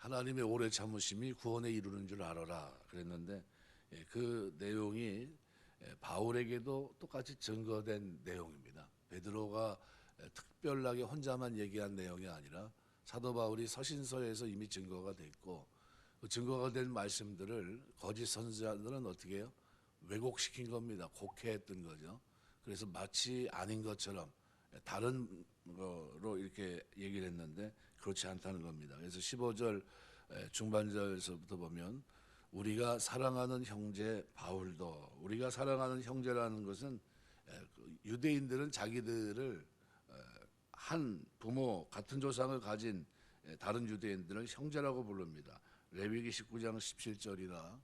하나님의 오래 참으심이 구원에 이루는 줄 알아라 그랬는데 그 내용이 바울에게도 똑같이 증거된 내용입니다. 베드로가 특별하게 혼자만 얘기한 내용이 아니라 사도 바울이 서신서에서 이미 증거가 됐고 그 증거가 된 말씀들을 거짓 선지자들은 어떻게 해요? 왜곡시킨 겁니다. 곡해했던 거죠. 그래서 마치 아닌 것처럼 다른 거로 이렇게 얘기를 했는데 그렇지 않다는 겁니다. 그래서 15절 중반절에서부터 보면 우리가 사랑하는 형제 바울도, 우리가 사랑하는 형제라는 것은 유대인들은 자기들을 한 부모 같은 조상을 가진 다른 유대인들을 형제라고 부릅니다. 레위기 19장 17절이나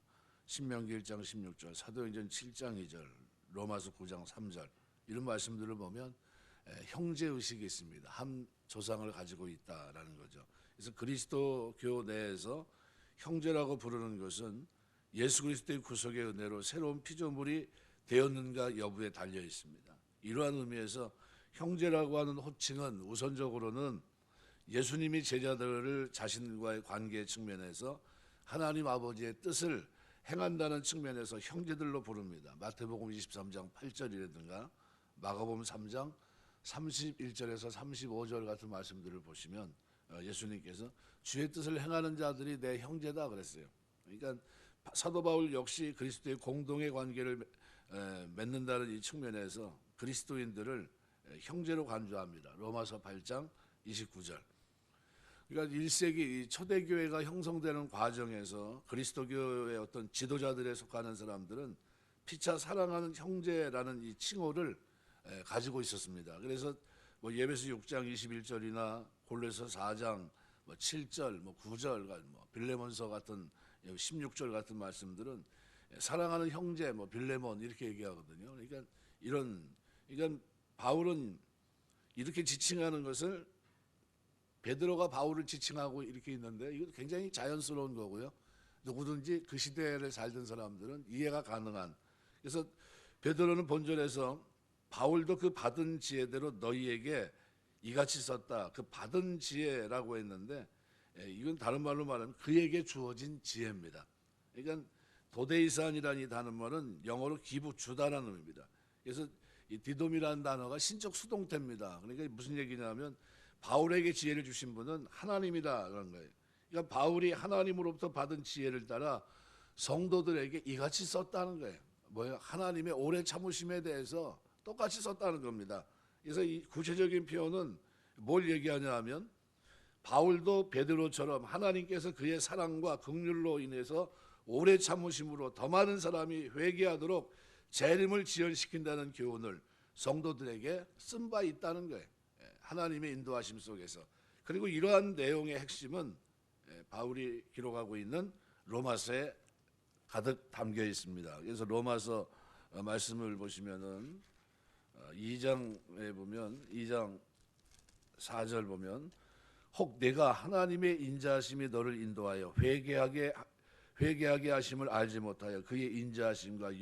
신명기 1장 16절, 사도행전 7장 2절, 로마서 9장 3절 이런 말씀들을 보면 형제의식이 있습니다. 한 조상을 가지고 있다라는 거죠. 그래서 그리스도교 내에서 형제라고 부르는 것은 예수 그리스도의 구속의 은혜로 새로운 피조물이 되었는가 여부에 달려 있습니다. 이러한 의미에서 형제라고 하는 호칭은 우선적으로는 예수님이 제자들을 자신과의 관계 측면에서 하나님 아버지의 뜻을 행한다는 측면에서 형제들로 부릅니다. 마태복음 23장 8절이라든가 마가복음 3장 31절에서 35절 같은 말씀들을 보시면 예수님께서 주의 뜻을 행하는 자들이 내 형제다 그랬어요. 그러니까 사도 바울 역시 그리스도의 공동의 관계를 맺는다는 이 측면에서 그리스도인들을 형제로 간주합니다. 로마서 8장 29절. 그러니까 1세기 초대교회가 형성되는 과정에서 그리스도교의 어떤 지도자들에 속하는 사람들은 피차 사랑하는 형제라는 이 칭호를 가지고 있었습니다. 그래서 뭐 예배서 6장 21절이나 골로새 4장 7절, 9절, 빌레몬서 같은 16절 같은 말씀들은 사랑하는 형제, 빌레몬 이렇게 얘기하거든요. 그러니까 바울은 이렇게 지칭하는 것을 베드로가 바울을 지칭하고 이렇게 있는데 이건 굉장히 자연스러운 거고요. 누구든지 그 시대를 살던 사람들은 이해가 가능한. 그래서 베드로는 본절에서 바울도 그 받은 지혜대로 너희에게 이같이 썼다. 그 받은 지혜라고 했는데 이건 다른 말로 말하면 그에게 주어진 지혜입니다. 그러니까 도데이산이라는 이 단어는 영어로 기부 주다라는 의미입니다. 그래서 이 디돔이라는 단어가 신적 수동태입니다. 그러니까 무슨 얘기냐면 바울에게 지혜를 주신 분은 하나님이다라는 거예요. 그러니까 바울이 하나님으로부터 받은 지혜를 따라 성도들에게 이같이 썼다는 거예요. 뭐예요? 하나님의 오래 참으심에 대해서 똑같이 썼다는 겁니다. 그래서 이 구체적인 표현은 뭘 얘기하냐 하면 바울도 베드로처럼 하나님께서 그의 사랑과 긍휼로 인해서 오래 참으심으로 더 많은 사람이 회개하도록 재림을 지연시킨다는 교훈을 성도들에게 쓴 바 있다는 거예요. 하나님의 인도하심 속에서. 그리고 이러한 내용의 핵심은 바울이 기록하고 있는 로마서에 가득 담겨 있습니다. 그래서 로마서 말씀을 보시면은 2장에 보면 2장 4절 보면 혹 내가 하나님의 인자하심이 너를 인도하여 회개하게 하심을 알지 못하여 그의 인자하심과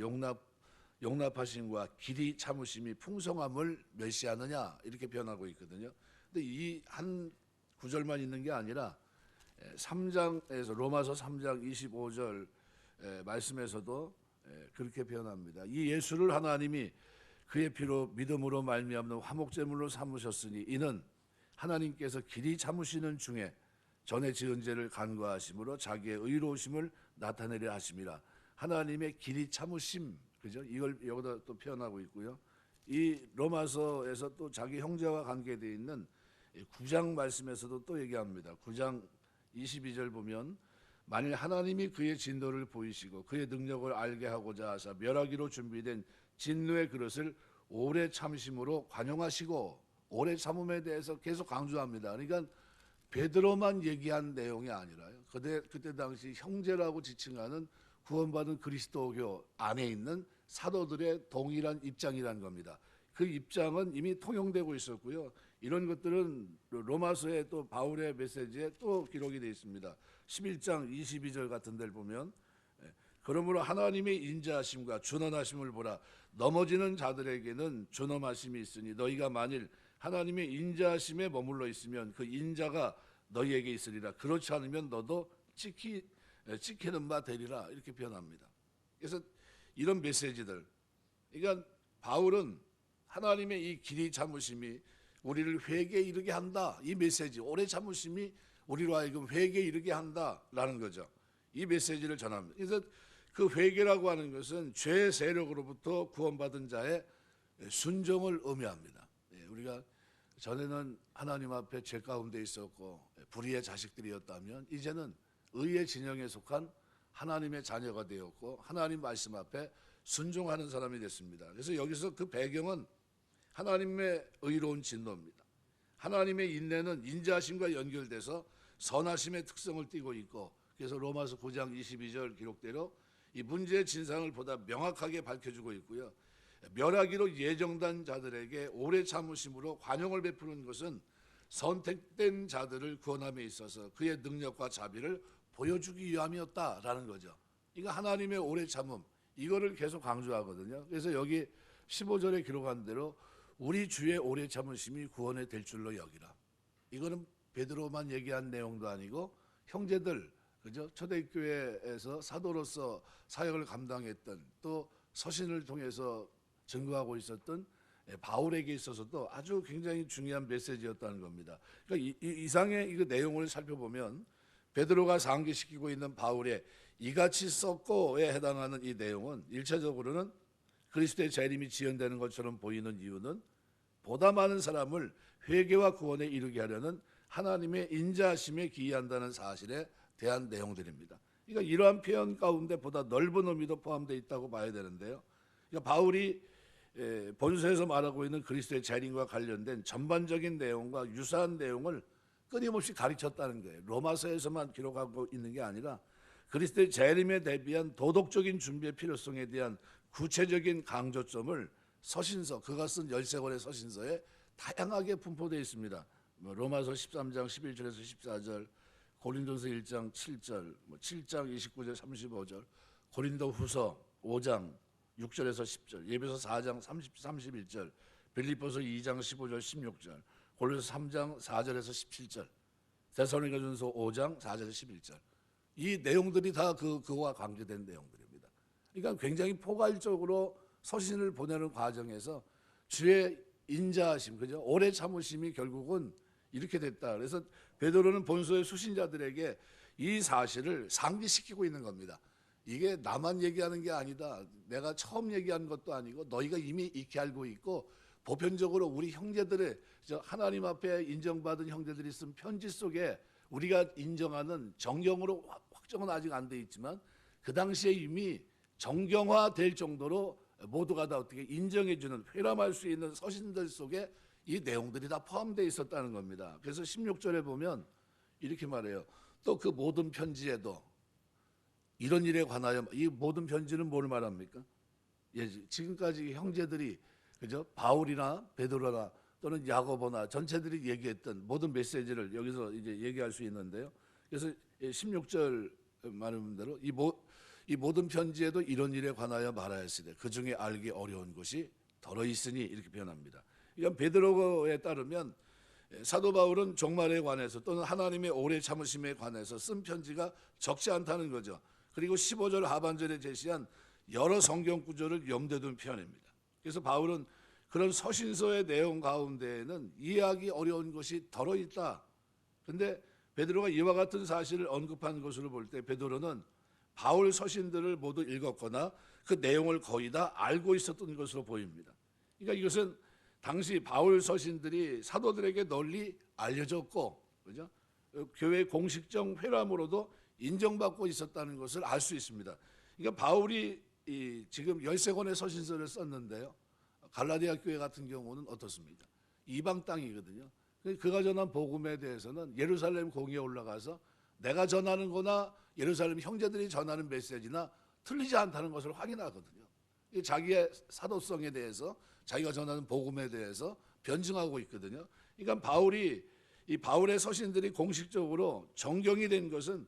용납하심과 길이 참으심이 풍성함을 멸시하느냐 이렇게 표현하고 있거든요. 근데 이 한 구절만 있는 게 아니라 3장에서 로마서 3장 25절 말씀에서도 그렇게 표현합니다. 이 예수를 하나님이 그의 피로 믿음으로 말미암는 화목제물로 삼으셨으니 이는 하나님께서 길이 참으시는 중에 전에 지은 죄를 간과하심으로 자기의 의로우심을 나타내려 하심이라. 하나님의 길이 참으심, 그죠? 이걸 여기다 또 표현하고 있고요. 이 로마서에서 또 자기 형제와 관계되어 있는 9장 말씀에서도 또 얘기합니다. 9장 22절 보면 만일 하나님이 그의 진노를 보이시고 그의 능력을 알게 하고자 하사 멸하기로 준비된 진노의 그릇을 오래 참으심으로 관용하시고, 오래 참음에 대해서 계속 강조합니다. 그러니까 베드로만 얘기한 내용이 아니라요. 그때 당시 형제라고 지칭하는 구원받은 그리스도교 안에 있는 사도들의 동일한 입장이라는 겁니다. 그 입장은 이미 통용되고 있었고요. 이런 것들은 로마서의 또 바울의 메시지에 또 기록이 되어 있습니다. 11장 22절 같은 데를 보면 그러므로 하나님의 인자하심과 준언하심을 보라. 넘어지는 자들에게는 준언하심이 있으니 너희가 만일 하나님의 인자하심에 머물러 있으면 그 인자가 너희에게 있으리라. 그렇지 않으면 너도 찍히는 바 되리라. 이렇게 표현합니다. 그래서 이런 메시지들, 그러니까 바울은 하나님의 이 길이 참으심이 우리를 회개에 이르게 한다. 이 메시지, 오래 참으심이 우리로 하여금 회개에 이르게 한다라는 거죠. 이 메시지를 전합니다. 그래서 그 회개라고 하는 것은 죄의 세력으로부터 구원받은 자의 순종을 의미합니다. 우리가 전에는 하나님 앞에 죄 가운데 있었고 불의의 자식들이었다면 이제는 의의 진영에 속한 하나님의 자녀가 되었고 하나님 말씀 앞에 순종하는 사람이 됐습니다. 그래서 여기서 그 배경은 하나님의 의로운 진노입니다. 하나님의 인내는 인자하심과 연결돼서 선하심의 특성을 띠고 있고, 그래서 로마서 9장 22절 기록대로 이 문제의 진상을 보다 명확하게 밝혀주고 있고요. 멸하기로 예정된 자들에게 오래 참으심으로 관용을 베푸는 것은 선택된 자들을 구원함에 있어서 그의 능력과 자비를 보여주기 위함이었다라는 거죠. 이거 하나님의 오래 참음, 이거를 계속 강조하거든요. 그래서 여기 15절에 기록한 대로 우리 주의 오래 참으심이 구원에 될 줄로 여기라. 이거는 베드로만 얘기한 내용도 아니고 형제들, 그죠? 초대교회에서 사도로서 사역을 감당했던, 또 서신을 통해서 증거하고 있었던 바울에게 있어서도 아주 굉장히 중요한 메시지였다는 겁니다. 그러니까 이상의 이 내용을 살펴보면 베드로가 상기시키고 있는 바울의 이같이 썼고에 해당하는 이 내용은 일차적으로는 그리스도의 재림이 지연되는 것처럼 보이는 이유는 보다 많은 사람을 회개와 구원에 이르게 하려는 하나님의 인자하심에 기이한다는 사실에 대한 내용들입니다. 그러니까 이러한 표현 가운데 보다 넓은 의미도 포함되어 있다고 봐야 되는데요. 그러니까 바울이 본서에서 말하고 있는 그리스도의 재림과 관련된 전반적인 내용과 유사한 내용을 끊임없이 가르쳤다는 거예요. 로마서에서만 기록하고 있는 게 아니라 그리스도의 재림에 대비한 도덕적인 준비의 필요성에 대한 구체적인 강조점을 서신서, 그가 쓴 13권의 서신서에 다양하게 분포되어 있습니다. 로마서 13장 11절에서 14절, 고린도서 1장 7절, 7장 29절 35절, 고린도후서 5장 6절에서 10절, 예배서 4장 31절, 빌립보서 2장 15절 16절, 골로새 3장 4절에서 17절, 데살로니가전서 5장 4절에서 11절. 이 내용들이 다 그와 관계된 내용들입니다. 그러니까 굉장히 포괄적으로 서신을 보내는 과정에서 주의 인자하심, 그죠? 오래 참으심이 결국은 이렇게 됐다. 그래서 베드로는 본서의 수신자들에게 이 사실을 상기시키고 있는 겁니다. 이게 나만 얘기하는 게 아니다. 내가 처음 얘기한 것도 아니고 너희가 이미 익히 알고 있고 보편적으로 우리 형제들의 하나님 앞에 인정받은 형제들이 쓴 편지 속에 우리가 인정하는 정경으로 확정은 아직 안 돼 있지만 그 당시에 이미 정경화될 정도로 모두가 다 어떻게 인정해주는, 회람할 수 있는 서신들 속에 이 내용들이 다 포함되어 있었다는 겁니다. 그래서 16절에 보면 이렇게 말해요. 또 그 모든 편지에도 이런 일에 관하여, 이 모든 편지는 뭘 말합니까? 지금까지 형제들이, 그죠? 바울이나 베드로나 또는 야고보나 전체들이 얘기했던 모든 메시지를 여기서 이제 얘기할 수 있는데요. 그래서 16절 말하는 대로 이 모든 편지에도 이런 일에 관하여 말하였으되 그 중에 알기 어려운 것이 더러 있으니, 이렇게 표현합니다. 이건 베드로에 따르면 사도 바울은 종말에 관해서 또는 하나님의 오래 참으심에 관해서 쓴 편지가 적지 않다는 거죠. 그리고 15절 하반절에 제시한 여러 성경 구절을 염두에 둔 표현입니다. 그래서 바울은 그런 서신서의 내용 가운데에는 이해하기 어려운 것이 더러 있다. 그런데 베드로가 이와 같은 사실을 언급한 것으로 볼 때 베드로는 바울 서신들을 모두 읽었거나 그 내용을 거의 다 알고 있었던 것으로 보입니다. 그러니까 이것은 당시 바울 서신들이 사도들에게 널리 알려졌고, 그죠? 교회 공식적 회람으로도 인정받고 있었다는 것을 알 수 있습니다. 그러니까 바울이 지금 13권의 서신서를 썼는데요. 갈라디아 교회 같은 경우는 어떻습니까? 이방 땅이거든요. 그가 전한 복음에 대해서는 예루살렘 공의에 올라가서 내가 전하는 거나 예루살렘 형제들이 전하는 메시지나 틀리지 않다는 것을 확인하거든요. 자기의 사도성에 대해서, 자기가 전하는 복음에 대해서 변증하고 있거든요. 그러니까 이 바울의 서신들이 공식적으로 정경이 된 것은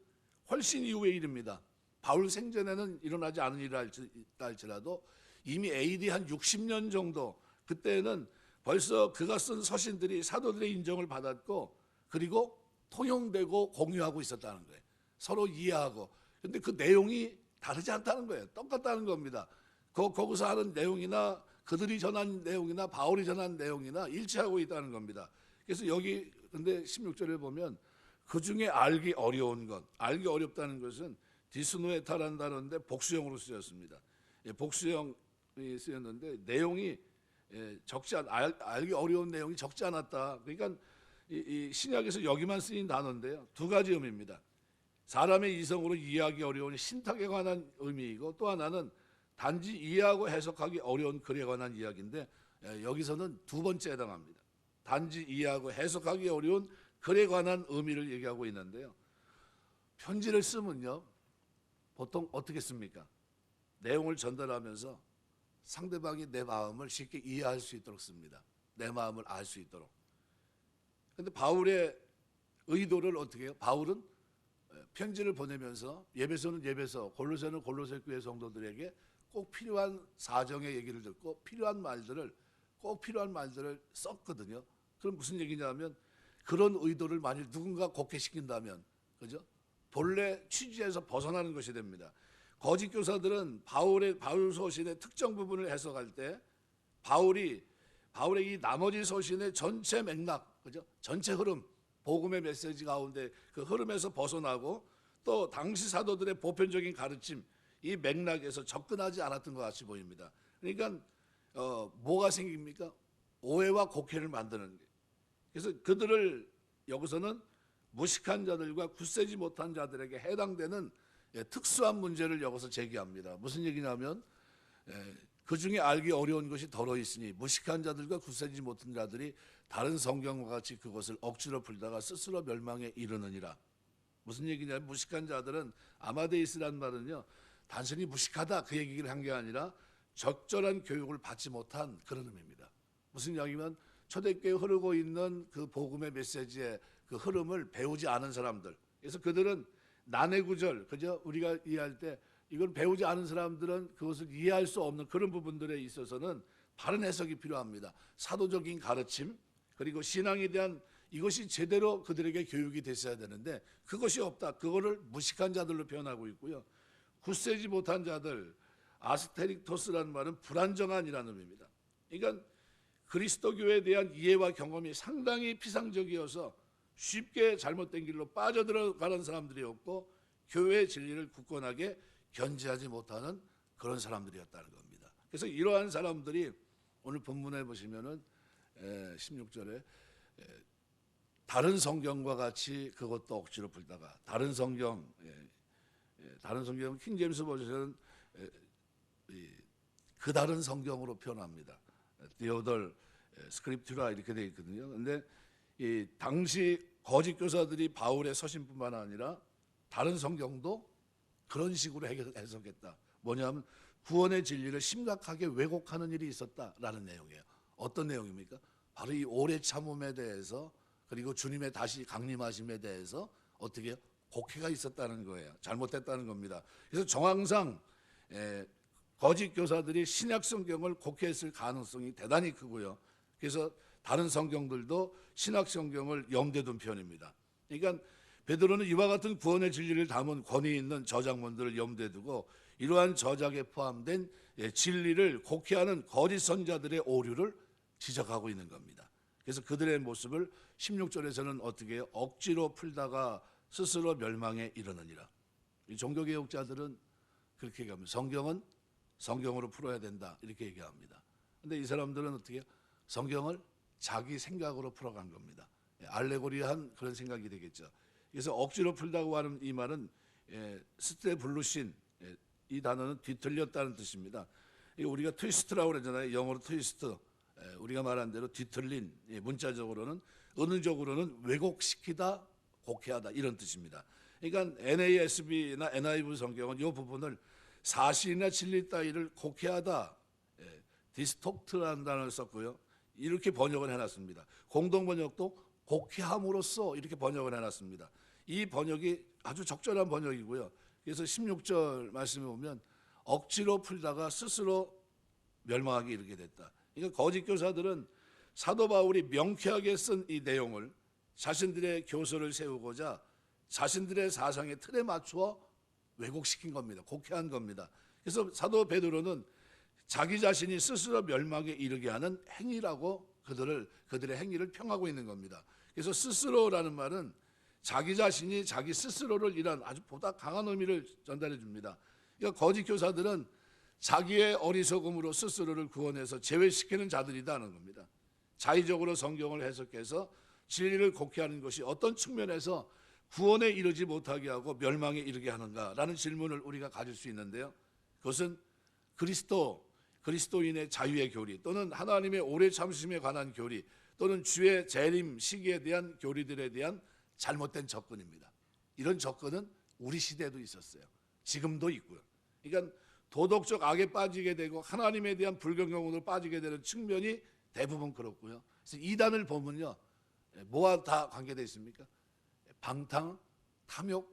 훨씬 이후의 일입니다. 바울 생전에는 일어나지 않은 일이라 할지라도 이미 AD 한 60년 정도, 그때는 벌써 그가 쓴 서신들이 사도들의 인정을 받았고, 그리고 통용되고 공유하고 있었다는 거예요. 서로 이해하고. 근데 그 내용이 다르지 않다는 거예요. 똑같다는 겁니다. 거기서 하는 내용이나 그들이 전한 내용이나 바울이 전한 내용이나 일치하고 있다는 겁니다. 그래서 여기 근데 16절에 보면 그 중에 알기 어려운 것, 알기 어렵다는 것은 디스노에타라는 단어인데 복수형으로 쓰였습니다. 복수형이 쓰였는데 내용이 적지 알기 어려운 내용이 적지 않았다. 그러니까 이 신약에서 여기만 쓰인 단어인데요. 두 가지 의미입니다. 사람의 이성으로 이해하기 어려운 신탁에 관한 의미이고 또 하나는 단지 이해하고 해석하기 어려운 글에 관한 이야기인데 여기서는 두 번째에 해당합니다. 단지 이해하고 해석하기 어려운 글에 관한 의미를 얘기하고 있는데요. 편지를 쓰면요. 보통 어떻게 씁니까? 내용을 전달하면서 상대방이 내 마음을 쉽게 이해할 수 있도록 씁니다. 내 마음을 알 수 있도록. 그런데 바울의 의도를 어떻게 해요? 바울은 편지를 보내면서 예배소는 예배소, 골로새는 골로새 교회 성도들에게 꼭 필요한 사정의 얘기를 듣고 필요한 말들을 썼거든요. 그럼 무슨 얘기냐면 그런 의도를 만일 누군가 곡해시킨다면 그죠? 본래 취지에서 벗어나는 것이 됩니다. 거짓 교사들은 바울 서신의 특정 부분을 해석할 때 바울의 이 나머지 서신의 전체 맥락, 그죠? 전체 흐름, 복음의 메시지 가운데 그 흐름에서 벗어나고 또 당시 사도들의 보편적인 가르침, 이 맥락에서 접근하지 않았던 것 같이 보입니다. 그러니까 뭐가 생깁니까? 오해와 곡해를 만드는 게. 그래서 그들을 여기서는 무식한 자들과 굳세지 못한 자들에게 해당되는 특수한 문제를 여기서 제기합니다. 무슨 얘기냐면 그 중에 알기 어려운 것이 더러 있으니 무식한 자들과 굳세지 못한 자들이 다른 성경과 같이 그것을 억지로 풀다가 스스로 멸망에 이르느니라. 무슨 얘기냐면 무식한 자들은 아마데이스란 말은요. 단순히 무식하다 그 얘기를 한 게 아니라 적절한 교육을 받지 못한 그런 의미입니다. 무슨 이야기면 초대교회에 흐르고 있는 그 복음의 메시지의 그 흐름을 배우지 않은 사람들. 그래서 그들은 난해 구절, 그죠? 우리가 이해할 때 이걸 배우지 않은 사람들은 그것을 이해할 수 없는 그런 부분들에 있어서는 바른 해석이 필요합니다. 사도적인 가르침 그리고 신앙에 대한 이것이 제대로 그들에게 교육이 됐어야 되는데 그것이 없다. 그거를 무식한 자들로 표현하고 있고요. 굳세지 못한 자들, 아스테릭토스라는 말은 불안정한이라는 의미입니다. 그러니까 그리스도교에 대한 이해와 경험이 상당히 피상적이어서 쉽게 잘못된 길로 빠져들어가는 사람들이었고 교회의 진리를 굳건하게 견지하지 못하는 그런 사람들이었다는 겁니다. 그래서 이러한 사람들이 오늘 본문에 보시면은 16절에 다른 성경과 같이 그것도 억지로 풀다가 다른 성경은 킹제임스 버전은 그 다른 성경으로 표현합니다. 디오덜 스크립투라 이렇게 되어 있거든요. 그런데 이 당시 거짓 교사들이 바울의 서신뿐만 아니라 다른 성경도 그런 식으로 해석했다. 뭐냐면 구원의 진리를 심각하게 왜곡하는 일이 있었다라는 내용이에요. 어떤 내용입니까? 바로 이 오래 참음에 대해서 그리고 주님의 다시 강림하심에 대해서 어떻게 곡해가 있었다는 거예요. 잘못됐다는 겁니다. 그래서 정황상 거짓 교사들이 신약 성경을 곡해했을 가능성이 대단히 크고요. 그래서 다른 성경들도 신약 성경을 염두에 둔 편입니다. 그러니까 베드로는 이와 같은 구원의 진리를 담은 권위 있는 저작문들을 염두에 두고 이러한 저작에 포함된 진리를 곡해하는 거짓 선자들의 오류를 지적하고 있는 겁니다. 그래서 그들의 모습을 16절에서는 어떻게 해요? 억지로 풀다가 스스로 멸망에 이르느니라. 이 종교개혁자들은 그렇게 얘기합니다. 성경은 성경으로 풀어야 된다 이렇게 얘기합니다. 그런데 이 사람들은 어떻게 해요? 성경을 자기 생각으로 풀어간 겁니다. 알레고리한 그런 생각이 되겠죠. 그래서 억지로 풀다고 하는 이 말은 스테블루신, 이 단어는 뒤틀렸다는 뜻입니다. 우리가 트위스트라고 그러잖아요. 영어로 트위스트. 우리가 말한 대로 뒤틀린, 문자적으로는 은유적으로는 왜곡시키다, 곡해하다 이런 뜻입니다. 그러니까 NASB나 NIV 성경은 이 부분을 사실이나 진리 따위를 곡해하다, 디스톡트라는 단어를 썼고요. 이렇게 번역을 해놨습니다. 공동 번역도 곡해함으로써 이렇게 번역을 해놨습니다. 이 번역이 아주 적절한 번역이고요. 그래서 16절 말씀에 보면 억지로 풀다가 스스로 멸망하게 이르게 됐다. 그러니까 거짓 교사들은 사도 바울이 명쾌하게 쓴 이 내용을 자신들의 교서를 세우고자 자신들의 사상의 틀에 맞추어 왜곡시킨 겁니다. 곡해한 겁니다. 그래서 사도 베드로는 자기 자신이 스스로 멸망에 이르게 하는 행위라고 그들의 행위를 평하고 있는 겁니다. 그래서 스스로라는 말은 자기 자신이 자기 스스로를 이란 아주 보다 강한 의미를 전달해 줍니다. 그러니까 거짓 교사들은 자기의 어리석음으로 스스로를 구원해서 제외시키는 자들이다는 겁니다. 자의적으로 성경을 해석해서 진리를 곡해하는 것이 어떤 측면에서 구원에 이르지 못하게 하고 멸망에 이르게 하는가라는 질문을 우리가 가질 수 있는데요. 그것은 그리스도인의 자유의 교리 또는 하나님의 오래 참으심에 관한 교리 또는 주의 재림 시기에 대한 교리들에 대한 잘못된 접근입니다. 이런 접근은 우리 시대에도 있었어요. 지금도 있고요. 그러니까 도덕적 악에 빠지게 되고 하나님에 대한 불경외으로 빠지게 되는 측면이 대부분 그렇고요. 그래서 이단을 보면요, 뭐와 다 관계되어 있습니까? 방탕, 탐욕,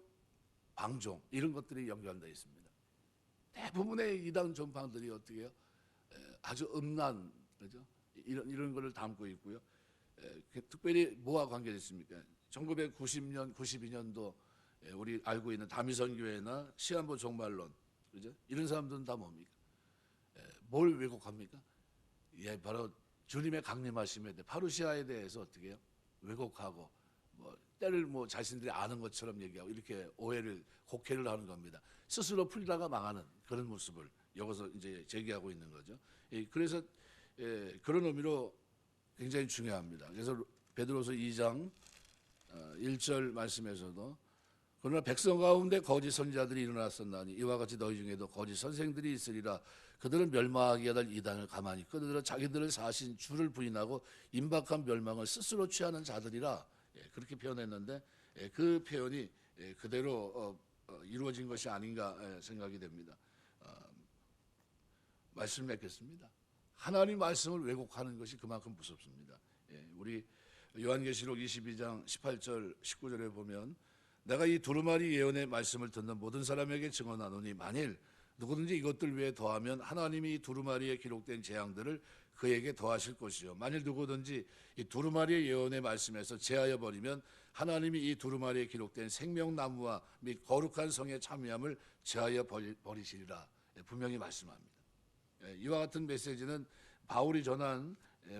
방종 이런 것들이 연결되어 있습니다. 대부분의 이단 전파들이 어떻게 해요? 아주 음란, 그죠? 이런 것을 담고 있고요. 특별히 뭐와 관계되어 있습니까? 1990년, 92년도 우리 알고 있는 다미선 교회나 시한부 종말론, 그죠? 이런 사람들은 다 뭡니까? 뭘 왜곡합니까? 예, 바로 주님의 강림하심에 대해 파루시아에 대해서 어떻게 해요? 왜곡하고 때를 자신들이 아는 것처럼 얘기하고 이렇게 오해를 곡해를 하는 겁니다. 스스로 풀다가 망하는 그런 모습을 여기서 이제 제기하고 있는 거죠. 그래서 그런 의미로 굉장히 중요합니다. 그래서 베드로서 2장 1절 말씀에서도 그러나 백성 가운데 거짓 선지자들이 일어났었나니 이와 같이 너희 중에도 거짓 선생들이 있으리라. 그들은 멸망하게 할 이단을 가만히 끌어들여 자기들을 사신 주를 부인하고 임박한 멸망을 스스로 취하는 자들이라. 그렇게 표현했는데 그 표현이 그대로 이루어진 것이 아닌가 생각이 됩니다. 말씀을 맺겠습니다. 하나님 말씀을 왜곡하는 것이 그만큼 무섭습니다. 우리 요한계시록 22장 18절 19절에 보면 내가 이 두루마리 예언의 말씀을 듣는 모든 사람에게 증언하노니 만일 누구든지 이것들 외에 더하면 하나님이 이 두루마리에 기록된 재앙들을 그에게 더하실 것이요 만일 누구든지 이 두루마리의 예언의 말씀에서 제하여 버리면 하나님이 이 두루마리에 기록된 생명나무와 및 거룩한 성의 참여함을 제하여 버리시리라. 분명히 말씀합니다. 이와 같은 메시지는 바울이 전한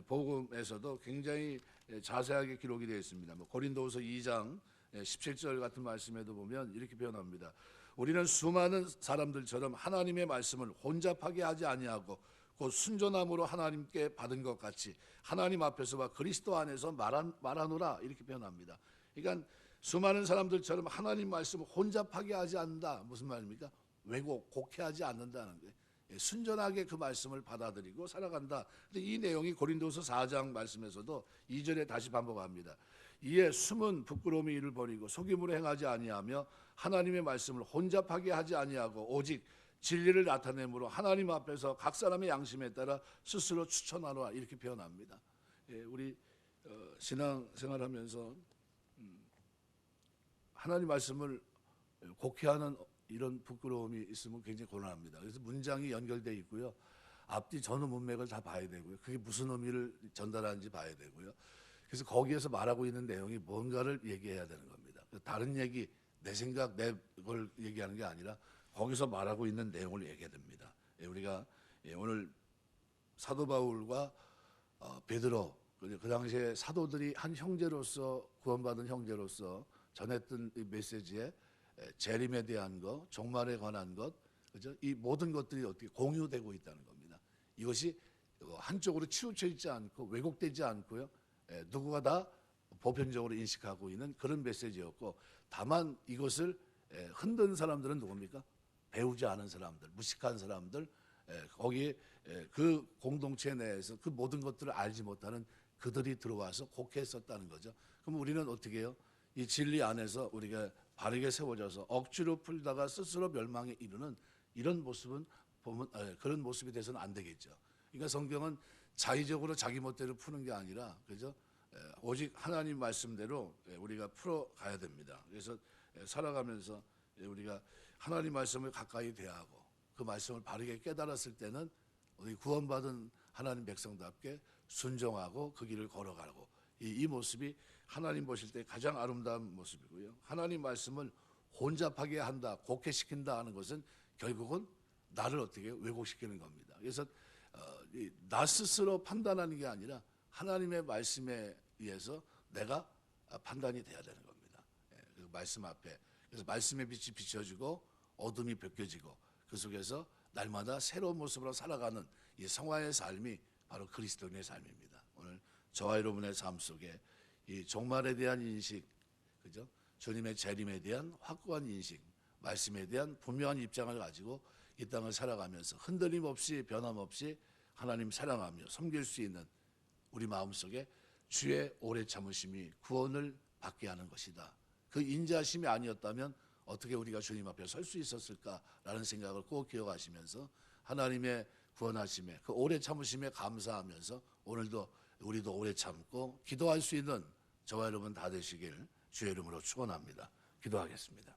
복음에서도 굉장히 자세하게 기록이 되어 있습니다. 고린도후서 2장 17절 같은 말씀에도 보면 이렇게 표현합니다. 우리는 수많은 사람들처럼 하나님의 말씀을 혼잡하게 하지 아니하고 곧 순전함으로 하나님께 받은 것 같이 하나님 앞에서와 그리스도 안에서 말하노라 이렇게 표현합니다. 그러니까 수많은 사람들처럼 하나님 말씀을 혼잡하게 하지 않는다. 무슨 말입니까? 왜곡, 곡해하지 않는다는 거예요. 순전하게 그 말씀을 받아들이고 살아간다. 근데 이 내용이 고린도서 4장 말씀에서도 2절에 다시 반복합니다. 이에 숨은 부끄러움의 일을 버리고 속임으로 행하지 아니하며 하나님의 말씀을 혼잡하게 하지 아니하고 오직 진리를 나타내므로 하나님 앞에서 각 사람의 양심에 따라 스스로 추천하노라 이렇게 표현합니다. 우리 신앙생활하면서 하나님 말씀을 곡해하는 이런 부끄러움이 있으면 굉장히 곤란합니다. 그래서 문장이 연결되어 있고요. 앞뒤 전후 문맥을 다 봐야 되고요. 그게 무슨 의미를 전달하는지 봐야 되고요. 그래서 거기에서 말하고 있는 내용이 뭔가를 얘기해야 되는 겁니다. 다른 얘기, 내 생각, 내 걸 얘기하는 게 아니라 거기서 말하고 있는 내용을 얘기해야 됩니다. 우리가 오늘 사도 바울과 베드로 그 당시에 사도들이 한 형제로서 구원받은 형제로서 전했던 이 메시지에 재림에 대한 것, 종말에 관한 것, 그죠? 이 모든 것들이 어떻게 공유되고 있다는 겁니다. 이것이 한쪽으로 치우쳐 있지 않고 왜곡되지 않고요. 누구가 다 보편적으로 인식하고 있는 그런 메시지였고, 다만 이것을 흔든 사람들은 누굽니까? 배우지 않은 사람들, 무식한 사람들, 거기에 그 공동체 내에서 그 모든 것들을 알지 못하는 그들이 들어와서 곡해했었다는 거죠. 그럼 우리는 어떻게 해요? 이 진리 안에서 우리가 바르게 세워져서 억지로 풀다가 스스로 멸망에 이르는 이런 모습은 보면 그런 모습이 돼서는 안 되겠죠. 그러니까 성경은 자의적으로 자기 멋대로 푸는 게 아니라 그죠? 오직 하나님 말씀대로 우리가 풀어가야 됩니다. 그래서 살아가면서 우리가 하나님 말씀을 가까이 대하고 그 말씀을 바르게 깨달았을 때는 우리 구원받은 하나님 백성답게 순종하고 그 길을 걸어가고 이 모습이 하나님 보실 때 가장 아름다운 모습이고요. 하나님 말씀을 혼잡하게 한다, 곡해시킨다 하는 것은 결국은 나를 어떻게 왜곡시키는 겁니다. 그래서 나 스스로 판단하는 게 아니라 하나님의 말씀에 의해서 내가 판단이 돼야 되는 겁니다. 그 말씀 앞에. 그래서 말씀의 빛이 비춰지고 어둠이 벗겨지고 그 속에서 날마다 새로운 모습으로 살아가는 이 성화의 삶이 바로 그리스도인의 삶입니다. 오늘 저와 여러분의 삶 속에 이 종말에 대한 인식, 그죠? 주님의 재림에 대한 확고한 인식, 말씀에 대한 분명한 입장을 가지고 이 땅을 살아가면서 흔들림 없이 변함없이 하나님 사랑하며 섬길 수 있는 우리 마음속에 주의 오래 참으심이 구원을 받게 하는 것이다. 그 인자심이 아니었다면 어떻게 우리가 주님 앞에 설 수 있었을까라는 생각을 꼭 기억하시면서 하나님의 구원하심에 그 오래 참으심에 감사하면서 오늘도 우리도 오래 참고 기도할 수 있는 저와 여러분 다 되시길 주의 이름으로 축원합니다. 기도하겠습니다.